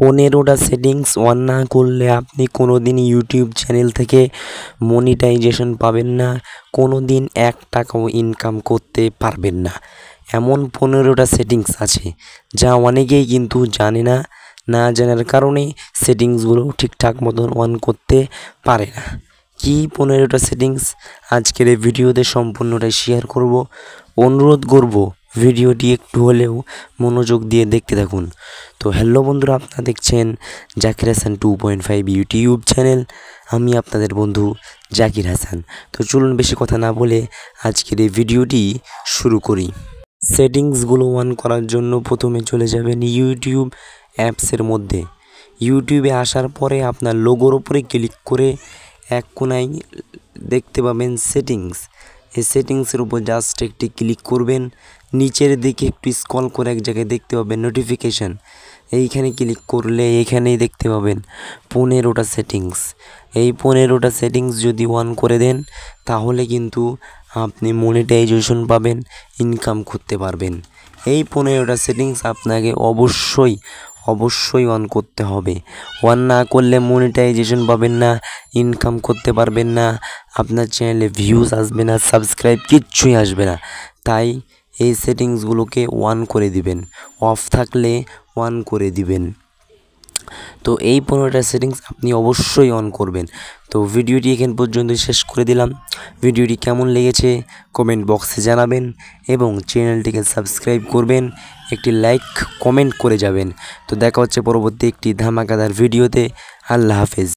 15টা settings on না করলে আপনি কোনো দিন ইউটিউব চ্যানেল থেকে মনিটাইজেশন পাবেন না, কোনো দিন 1 টাকাও ইনকাম করতে পারবেন না। এমন 15টা সেটিংস আছে যা অনেকেই কিন্তু জানে না, না জানার কারণে সেটিংসগুলো ঠিকঠাক মতন অন করতে পারে না। কি 15টা সেটিংস আজকের এই ভিডিওতে সম্পূর্ণটাই শেয়ার করব। অনুরোধ করব ভিডিওটি একটু হলেও মনোযোগ দিয়ে দেখতে থাকুন। তো হ্যালো বন্ধুরা, আপনারা দেখছেন জাকির হাসান 2.5 ইউটিউব চ্যানেল। আমি আপনাদের বন্ধু জাকির হাসান। তো চলুন বেশি কথা না বলে আজকের এই ভিডিওটি শুরু করি। সেটিংসগুলো অন করার জন্য প্রথমে চলে যাবেন ইউটিউব অ্যাপসের মধ্যে। ইউটিউবে আসার পরে আপনার লোগোর উপরে ক্লিক করে এক কোনায় দেখতে পাবেন সেটিংস। এই সেটিংসের উপর জাস্ট একটি ক্লিক করবেন। নিচের দিকে একটু স্ক্রল করে এক জায়গায় দেখতে পাবেন নোটিফিকেশান। এইখানে ক্লিক করলে এখানেই দেখতে পাবেন 15টা সেটিংস। এই 15টা সেটিংস যদি অন করে দেন তাহলে কিন্তু আপনি মনিটাইজেশন পাবেন, ইনকাম করতে পারবেন। এই 15টা সেটিংস আপনাকে অবশ্যই অন করতে হবে। অন না করলে মনিটাইজেশন পাবেন না, ইনকাম করতে পারবেন না, আপনার চ্যানেলে ভিউজ আসবে না, সাবস্ক্রাইব কিচ্ছুই আসবে না। তাই এই সেটিংসগুলোকে অন করে দিবেন, অফ থাকলে অন করে দিবেন। তো এই 15টা সেটিংস আপনি অবশ্যই অন করবেন। তো ভিডিওটি এখান পর্যন্ত শেষ করে দিলাম। ভিডিওটি কেমন লেগেছে কমেন্ট বক্সে জানাবেন এবং চ্যানেলটিকে সাবস্ক্রাইব করবেন, একটি লাইক কমেন্ট করে যাবেন। তো দেখা হচ্ছে পরবর্তী একটি ধামাকাদার ভিডিওতে। আল্লাহ হাফেজ।